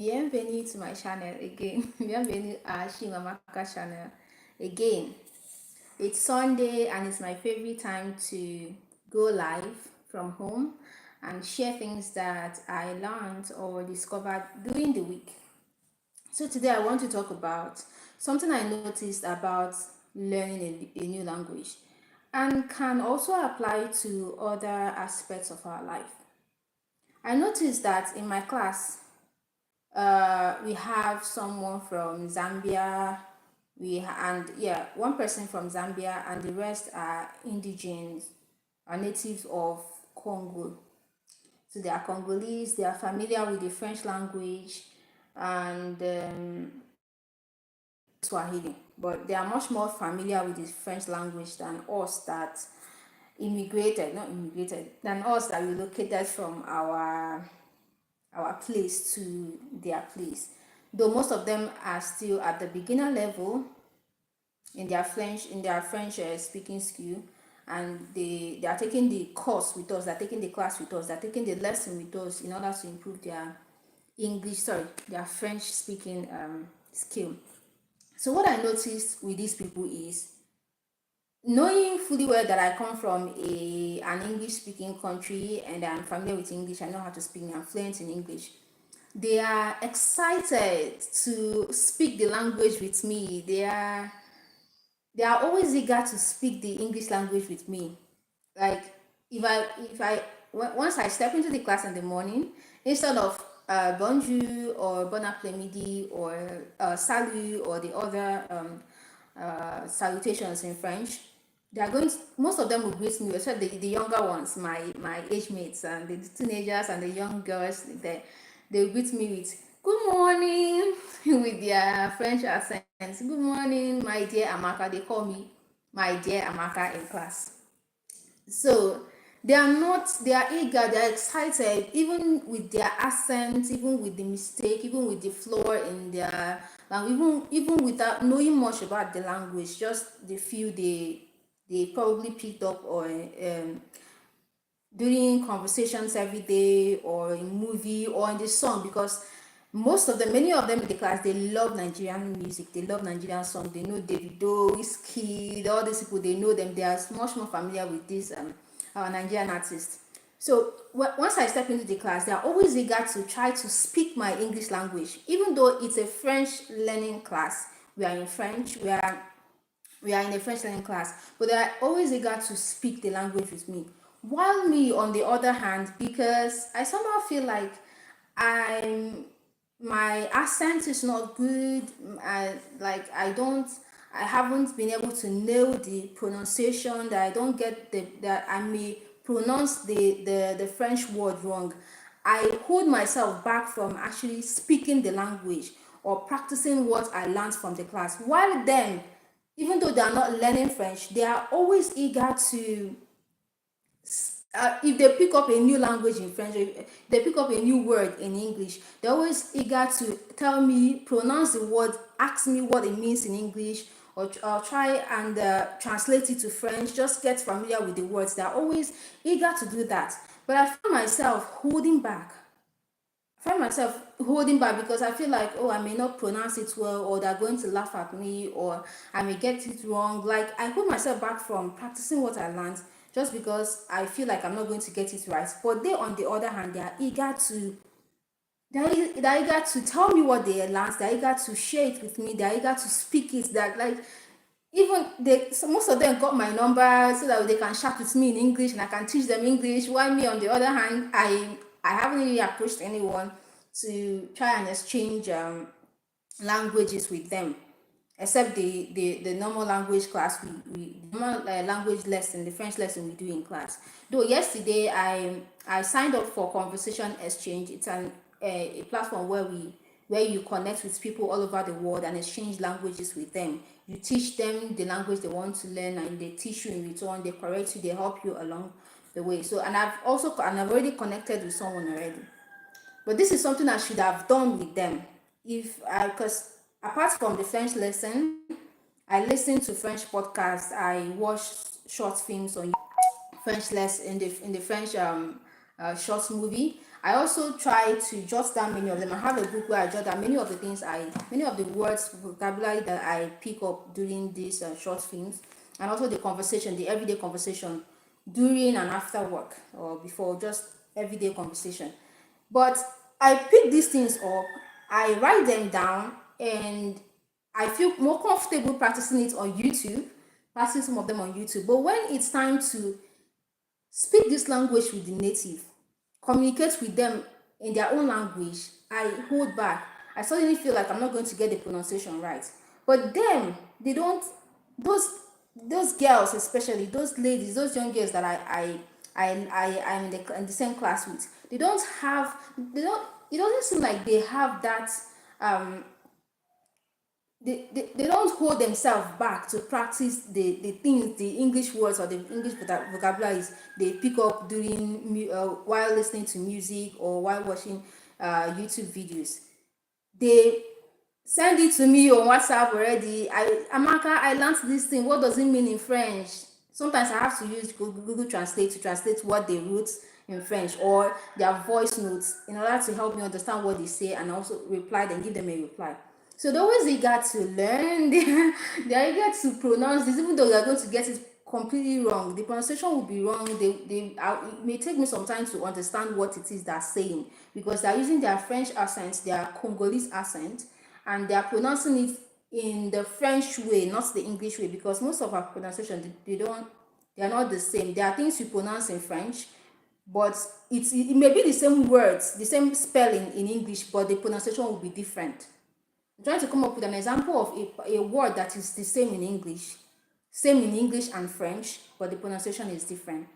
Bienvenue to my channel again. Bienvenue à Shimamaka channel again. It's Sunday and it's my favorite time to go live from home and share things that I learned or discovered during the week. So today I want to talk about something I noticed about learning a new language and can also apply to other aspects of our life. I noticed that in my class, we have someone from Zambia. One person from Zambia, and the rest are indigenes, are natives of Congo. So they are Congolese. They are familiar with the French language and Swahili, but they are much more familiar with the French language than us that not immigrated, than us that relocated from our place to their place. Though most of them are still at the beginner level in their French speaking skill, and they are taking the course with us, they're taking the class with us, they're taking the lesson with us in order to improve their French speaking skill. So what I noticed with these people is, knowing fully well that I come from an English speaking country and I'm familiar with English, I know how to speak, I'm fluent in English. They are excited to speak the language with me. They are always eager to speak the English language with me. Like, once I step into the class in the morning, instead of bonjour or bon après-midi or salut or the other salutations in French, most of them will greet me, except the younger ones, my age mates and the teenagers and the young girls. They will greet me with good morning with their French accents. Good morning, my dear Amaka. They call me my dear Amaka in class. So they are eager, they are excited, even with their accent, even with the mistake, even with the flaw in their language, even without knowing much about the language, just the few they probably picked up or during conversations every day or in movie or in the song, because many of them in the class, they love Nigerian music, they love Nigerian song, they know Davido, Whiskey, all these people, they know them, they are much more familiar with these our Nigerian artists. So once I step into the class, they are always eager to try to speak my English language, even though it's a French learning class. We are in French, we are in a French learning class, but they are always eager to speak the language with me. While me, on the other hand, because I somehow feel like I'm my accent is not good. I haven't been able to nail the pronunciation. That I don't get that I may pronounce the French word wrong. I hold myself back from actually speaking the language or practicing what I learned from the class. While them, even though they are not learning French, they are always eager to, if they pick up a new language in French, if they pick up a new word in English, they're always eager to tell me, pronounce the word, ask me what it means in English, or try and translate it to French, just get familiar with the words. They're always eager to do that. But I find myself holding back. Because I feel like, oh, I may not pronounce it well, or they're going to laugh at me, or I may get it wrong. Like, I hold myself back from practicing what I learned just because I feel like I'm not going to get it right. But they, on the other hand, they're eager to tell me what they learned. They're eager to share it with me. They're eager to speak it. That, like, most of them got my number so that they can chat with me in English and I can teach them English. While me, on the other hand, I haven't really approached anyone to try and exchange languages with them, except the normal language class, we normal language lesson, the French lesson we do in class. Though yesterday I signed up for conversation exchange. It's a platform where you connect with people all over the world and exchange languages with them. You teach them the language they want to learn, and they teach you in return. They correct you, they help you along the way. So, and I've already connected with someone already. But this is something I should have done with them. If I Because apart from the French lesson, I listen to French podcasts, I watch short films on French lesson in the French short movie. I also try to jot down many of them. I have a book where I jot down many of the words, vocabulary that I pick up during these short films, and also the conversation, the everyday conversation during and after work or before, just everyday conversation. But I pick these things up, I write them down, and I feel more comfortable practicing it on YouTube, practicing some of them on YouTube. But when it's time to speak this language with the native, communicate with them in their own language, I hold back. I suddenly feel like I'm not going to get the pronunciation right. But them, they don't, those those girls, especially those ladies, those young girls that I'm in the same class with, they don't, it doesn't seem like they have that um they don't hold themselves back to practice the things, the English words or the English vocabularies they pick up while listening to music or while watching YouTube videos. They send it to me on WhatsApp already. Amaka, I learned this thing. What does it mean in French? Sometimes I have to use Google Translate to translate what they wrote in French or their voice notes in order to help me understand what they say and also reply and give them a reply. So they're always eager to learn. They're eager to pronounce this, even though they're going to get it completely wrong. The pronunciation will be wrong. It may take me some time to understand what it is they're saying because they're using their French accent, their Congolese accent, and they're pronouncing it in the French way, not the English way, because most of our pronunciation they are not the same. There are things you pronounce in French, but it may be the same words, the same spelling in English, but the pronunciation will be different. I'm trying to come up with an example of a word that is the same in English and French, but the pronunciation is different.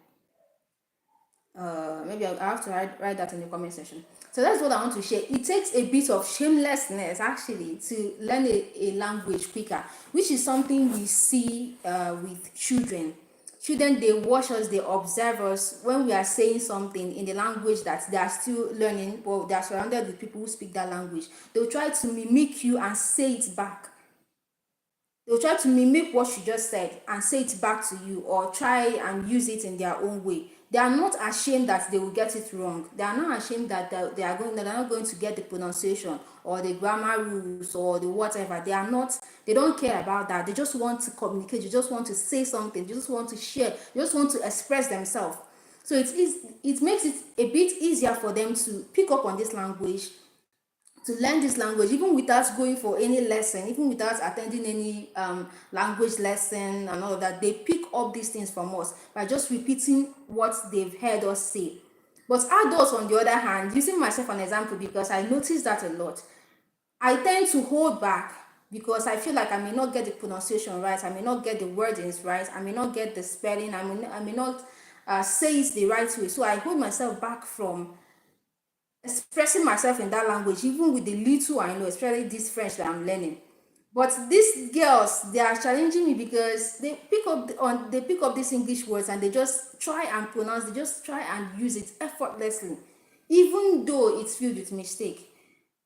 Maybe I have to write that in the comment section. So that's what I want to share. It takes a bit of shamelessness actually to learn a language quicker, which is something we see with children. Children, they watch us, they observe us when we are saying something in the language that they are still learning, or they are surrounded with people who speak that language. They'll try to mimic you and say it back. They'll try to mimic what you just said and say it back to you, or try and use it in their own way. They are not ashamed that they will get it wrong. They are not ashamed that they're not going to get the pronunciation or the grammar rules or the whatever. They are not, they don't care about that. They just want to communicate. They just want to say something. They just want to share. They just want to express themselves. So it makes it a bit easier for them to pick up on this language, to learn this language, even without going for any lesson, even without attending any language lesson and all of that. They pick up these things from us by just repeating what they've heard us say. But adults, on the other hand, using myself an example because I notice that a lot, I tend to hold back because I feel like I may not get the pronunciation right, I may not get the wordings right, I may not get the spelling, I may not say it the right way. So I hold myself back from expressing myself in that language, even with the little I know, especially this French that I'm learning. But these girls, they are challenging me because they pick up these English words and they just try and pronounce, they just try and use it effortlessly, even though it's filled with mistake.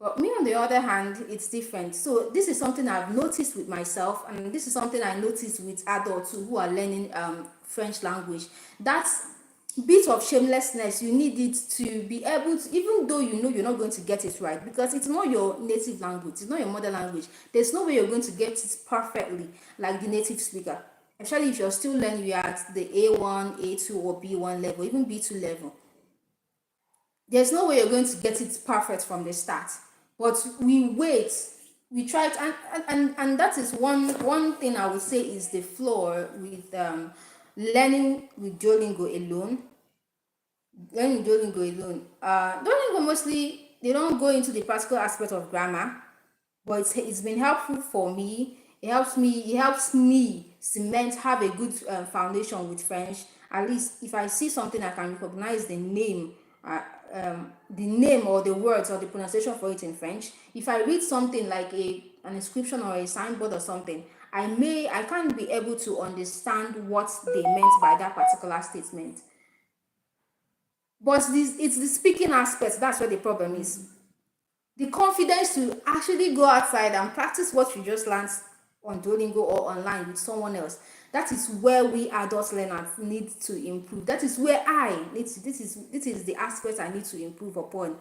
But me, on the other hand, it's different. So this is something I've noticed with myself, and this is something I noticed with adults who are learning French language. That's bit of shamelessness. You need it to be able to, even though you know you're not going to get it right, because it's not your native language, it's not your mother language. There's no way you're going to get it perfectly like the native speaker. Especially if you're still learning, you're at the A1, A2, or B1 level, even B2 level. There's no way you're going to get it perfect from the start. But we wait, we try it, and that is one thing I would say is the flaw with learning with Duolingo alone. Duolingo mostly, they don't go into the practical aspect of grammar, but it's been helpful for me. It helps me cement, have a good foundation with French. At least if I see something, I can recognize the name or the words or the pronunciation for it in French. If I read something like an inscription or a signboard or something, I can't be able to understand what they meant by that particular statement. But it's the speaking aspect, that's where the problem is. The confidence to actually go outside and practice what you just learned on Duolingo or online with someone else. That is where we adult learners need to improve. That is where I need to, this is the aspect I need to improve upon.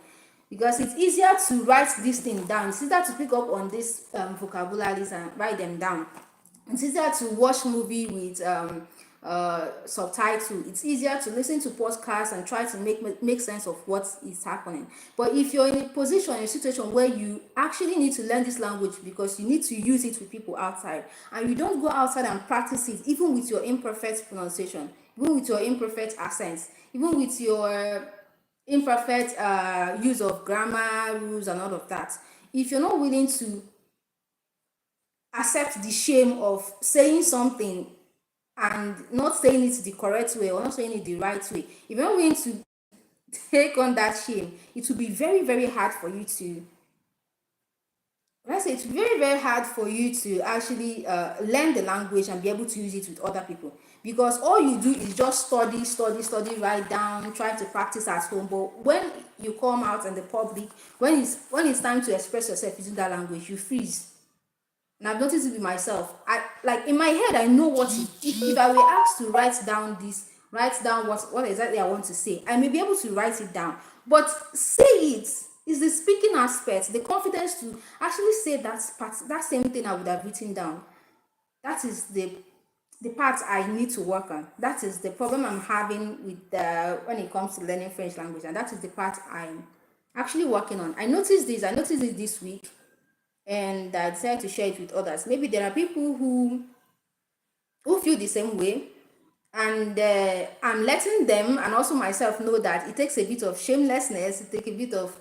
Because it's easier to write this thing down. It's easier to pick up on these vocabularies and write them down. It's easier to watch movie with subtitle. It's easier to listen to podcasts and try to make sense of what is happening. But if you're in a position, in a situation where you actually need to learn this language because you need to use it with people outside, and you don't go outside and practice it, even with your imperfect pronunciation, even with your imperfect accents, even with your imperfect use of grammar rules and all of that, if you're not willing to accept the shame of saying something and not saying it the correct way or not saying it the right way, if you're not willing to take on that shame, it will be very, very hard for you to, let's say, it's very, very hard for you to actually learn the language and be able to use it with other people, because all you do is just study, write down, try to practice at home. But when you come out in the public, when it's time to express yourself using that language, you freeze. And I've noticed it with myself. I, like, in my head, I know what if I were asked to write down what exactly I want to say, I may be able to write it down. But say it is the speaking aspect, the confidence to actually say that part, that same thing I would have written down. That is the part I need to work on. That is the problem I'm having with when it comes to learning French language, and that is the part I'm actually working on. I noticed this. I noticed it this week, and I decided to share it with others. Maybe there are people who feel the same way, and I'm letting them and also myself know that it takes a bit of shamelessness, it takes a bit of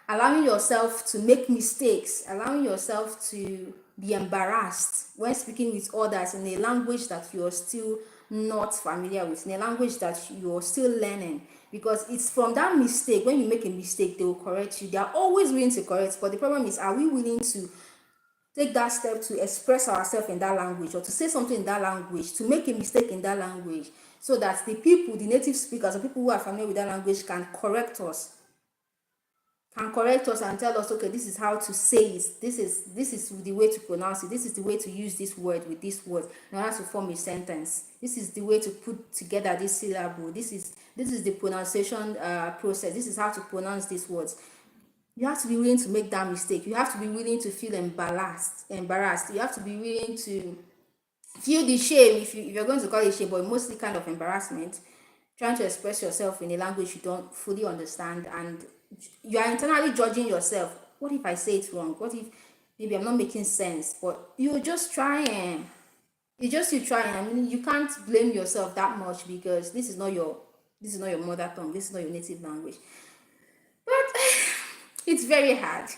allowing yourself to make mistakes, allowing yourself to be embarrassed when speaking with others in a language that you're still not familiar with, in a language that you're still learning. Because it's from that mistake, when you make a mistake, they will correct you. They are always willing to correct, but the problem is, are we willing to take that step to express ourselves in that language, or to say something in that language, to make a mistake in that language, so that the people, the native speakers, the people who are familiar with that language can correct us and tell us, okay, this is how to say it, this is the way to pronounce it, this is the way to use this word with this word in order to form a sentence, this is the way to put together this syllable, this is the pronunciation process, this is how to pronounce these words. You have to be willing to make that mistake. You have to be willing to feel embarrassed. You have to be willing to feel the shame, if you're going to call it shame, but mostly kind of embarrassment, trying to express yourself in a language you don't fully understand, and you are internally judging yourself. What if I say it wrong? What if maybe I'm not making sense? But you just try and you try. I mean, you can't blame yourself that much, because this is not your mother tongue. This is not your native language. But it's very hard.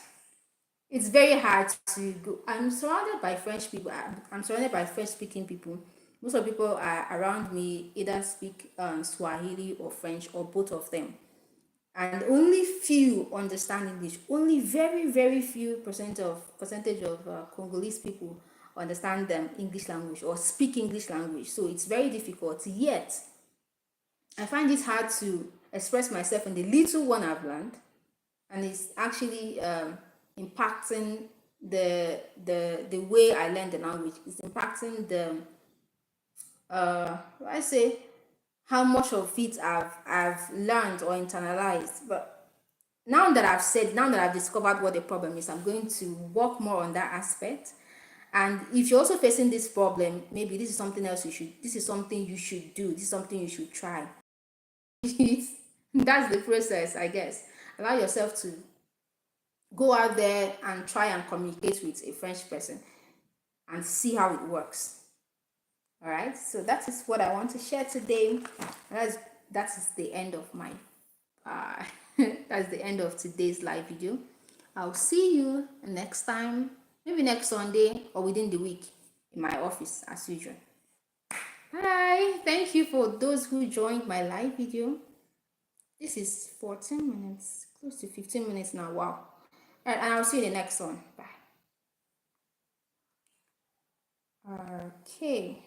It's very hard to go. I'm surrounded by French people. I'm surrounded by French speaking people. Most of the people are around me either speak Swahili or French, or both of them. And only few understand English. Only very, very few percentage of Congolese people understand them English language or speak English language. So it's very difficult. Yet I find it hard to express myself in the little one I've learned, and it's actually impacting the way I learn the language. It's impacting the I say how much of it I've learned or internalized. But now that I've discovered what the problem is, I'm going to work more on that aspect. And if you're also facing this problem, maybe this is something else this is something you should do. This is something you should try. That's the process, I guess. Allow yourself to go out there and try and communicate with a French person and see how it works. All right, so that is what I want to share today. That is the end of my uh, that's the end of today's live video. I'll see you next time, maybe next Sunday or within the week, in my office as usual. Bye. Thank you for those who joined my live video. This is 14 minutes, close to 15 minutes now. Wow. And I'll see you in the next one. Bye. Okay.